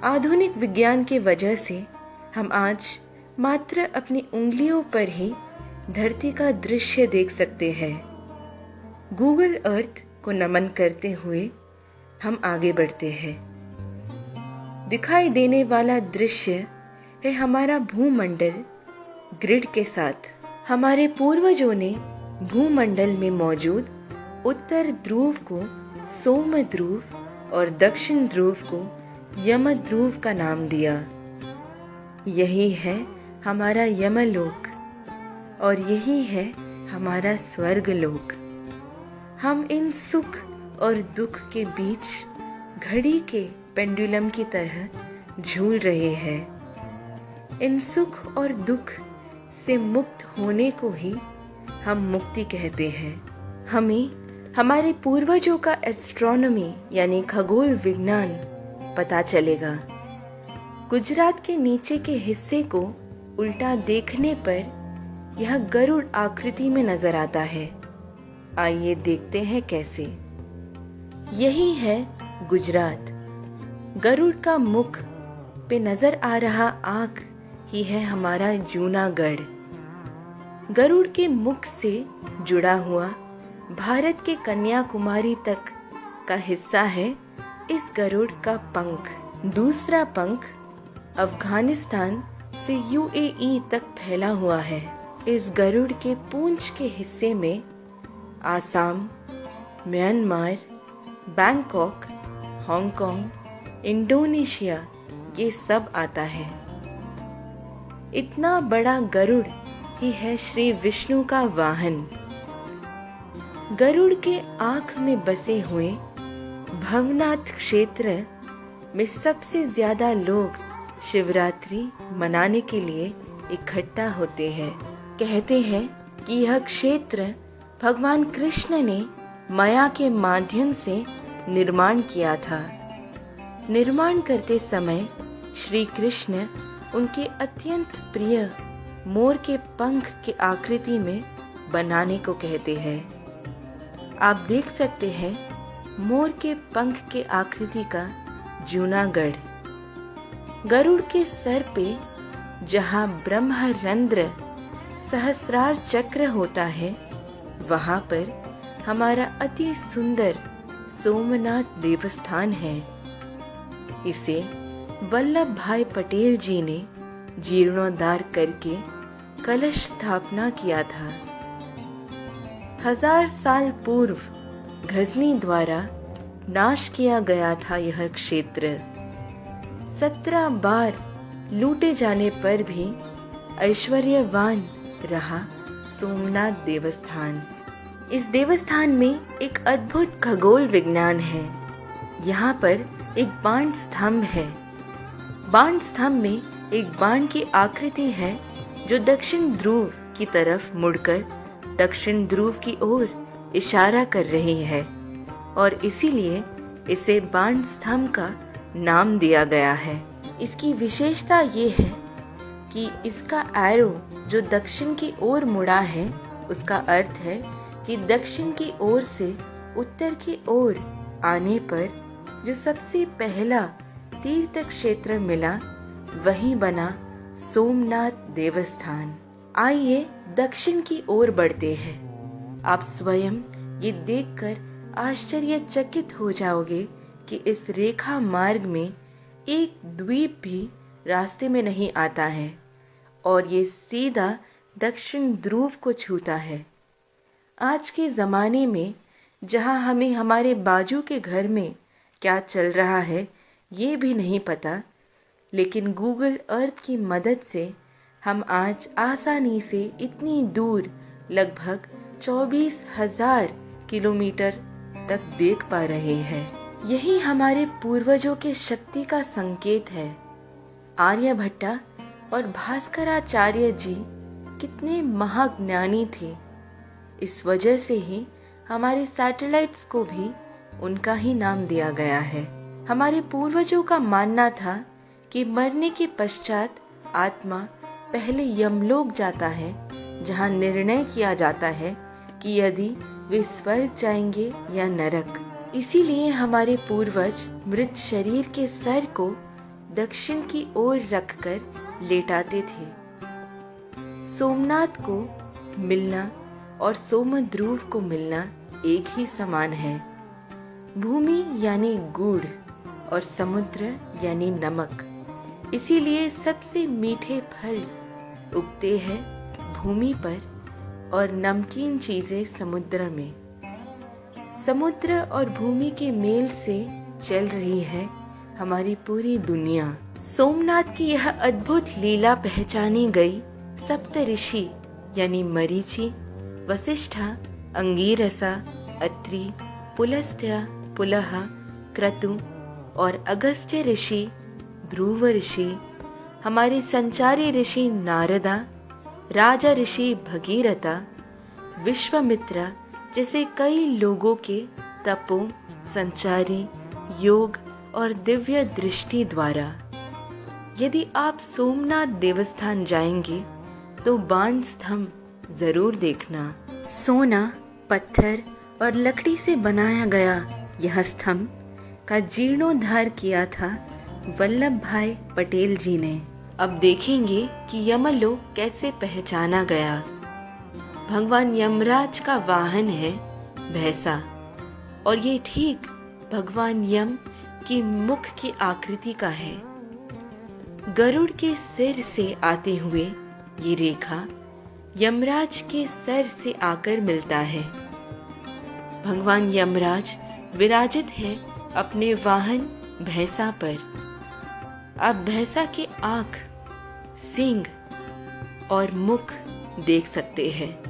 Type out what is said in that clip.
आधुनिक विज्ञान के वजह से हम आज मात्र अपनी उंगलियों पर ही धरती का दृश्य देख सकते हैं। गूगल अर्थ को नमन करते हुए हम आगे बढ़ते हैं। दिखाई देने वाला दृश्य है हमारा भूमंडल ग्रिड के साथ। हमारे पूर्वजों ने भूमंडल में मौजूद उत्तर ध्रुव को सोम ध्रुव और दक्षिण ध्रुव को यम ध्रुव का नाम दिया। यही है हमारा यमलोक और यही है हमारा स्वर्गलोक। हम इन सुख और दुख के बीच घड़ी के पेंडुलम की तरह झूल रहे हैं। इन सुख और दुख से मुक्त होने को ही हम मुक्ति कहते हैं। हमें हमारे पूर्वजों का एस्ट्रोनॉमी यानी खगोल विज्ञान पता चलेगा। गुजरात के नीचे के हिस्से को उल्टा देखने पर यह गरुड़ आकृति में नजर आता है। आइए देखते हैं कैसे। यही है गुजरात। गरुड़ का मुख पे नजर आ रहा आंख ही है हमारा जूनागढ़। गरुड़ के मुख से जुड़ा हुआ भारत के कन्याकुमारी तक का हिस्सा है इस गरुड़ का पंख। दूसरा पंख अफगानिस्तान से यूएई तक फैला हुआ है। इस गरुड़ के पूंछ के हिस्से में Assam, Myanmar, Bangkok, Hong Kong, Indonesia ये सब आता है। इतना बड़ा गरुड़ ही है श्री विष्णु का वाहन। गरुड़ के आंख में बसे हुए भवनाथ क्षेत्र में सबसे ज्यादा लोग शिवरात्रि मनाने के लिए इकट्ठा होते हैं। कहते हैं कि यह क्षेत्र भगवान कृष्ण ने माया के माध्यम से निर्माण किया था। निर्माण करते समय श्री कृष्ण उनके अत्यंत प्रिय मोर के पंख के आकृति में बनाने को कहते हैं। आप देख सकते हैं मोर के पंख के आकृति का जूनागढ़। गरुड़ के सर पे जहाँ ब्रह्मरंध्र सहस्रार चक्र होता है, वहाँ पर हमारा अति सुंदर सोमनाथ देवस्थान है। इसे वल्लभ भाई पटेल जी ने जीर्णोद्धार करके कलश स्थापना किया था। 1000 साल पूर्व गजनी द्वारा नाश किया गया था यह क्षेत्र। 17 बार लूटे जाने पर भी ऐश्वर्यवान रहा सोमनाथ देवस्थान। इस देवस्थान में एक अद्भुत खगोल विज्ञान है। यहाँ पर एक बाण स्तंभ है। बाण स्तंभ में एक बाण की आकृति है जो दक्षिण ध्रुव की तरफ मुड़कर दक्षिण ध्रुव की ओर इशारा कर रही है और इसीलिए इसे बाण स्तंभ का नाम दिया गया है। इसकी विशेषता ये है कि इसका एरो जो दक्षिण की ओर मुड़ा है, उसका अर्थ है कि दक्षिण की ओर से उत्तर की ओर आने पर जो सबसे पहला तीर्थ क्षेत्र मिला वही बना सोमनाथ देवस्थान। आइए दक्षिण की ओर बढ़ते हैं। आप स्वयं ये देखकर आश्चर्यचकित हो जाओगे कि इस रेखा मार्ग में एक द्वीप भी रास्ते में नहीं आता है और ये सीधा दक्षिण ध्रुव को छूता है। आज के ज़माने में जहाँ हमें हमारे बाजू के घर में क्या चल रहा है ये भी नहीं पता, लेकिन गूगल अर्थ की मदद से हम आज आसानी से इतनी दूर लगभग 24,000 किलोमीटर तक देख पा रहे हैं। यही हमारे पूर्वजों के शक्ति का संकेत है। आर्यभट्टा और भास्कराचार्य जी कितने महाज्ञानी थे। इस वजह से ही हमारे सैटेलाइट्स को भी उनका ही नाम दिया गया है। हमारे पूर्वजों का मानना था कि मरने के पश्चात आत्मा पहले यमलोक जाता है, जहां निर्णय किया जाता है कि यदि वे स्वर्ग जाएंगे या नरक। इसीलिए हमारे पूर्वज मृत शरीर के सर को दक्षिण की ओर रखकर लेटाते थे। सोमनाथ को मिलना और सोमध्रुव को मिलना एक ही समान है। भूमि यानी गुड़ और समुद्र यानी नमक, इसीलिए सबसे मीठे फल उगते हैं भूमि पर और नमकीन चीजें समुद्र में। समुद्र और भूमि के मेल से चल रही है हमारी पूरी दुनिया। सोमनाथ की यह अद्भुत लीला पहचानी गई सप्त ऋषि यानी मरीचि, वशिष्ठा, अंगीरसा, अत्रि, पुलस्त्य, पुलह, क्रतु और अगस्त्य ऋषि, ध्रुव ऋषि, हमारे संचारी ऋषि नारदा, राजा ऋषि भगीरथा, विश्वामित्र जैसे कई लोगों के तपों, संचारी, योग और दिव्य दृष्टि द्वारा। यदि आप सोमनाथ देवस्थान जाएंगे तो बाण स्तंभ जरूर देखना। सोना, पत्थर और लकड़ी से बनाया गया यह स्तंभ का जीर्णोद्धार किया था वल्लभ भाई पटेल जी ने। अब देखेंगे कि यमलोक कैसे पहचाना गया। भगवान यमराज का वाहन है भैंसा और ये ठीक भगवान यम की मुख की आकृति का है। गरुड़ के सिर से आते हुए ये रेखा यमराज के सर से आकर मिलता है। भगवान यमराज विराजित है अपने वाहन भैंसा पर। आप भैंसा के आंख, सींग और मुख देख सकते हैं।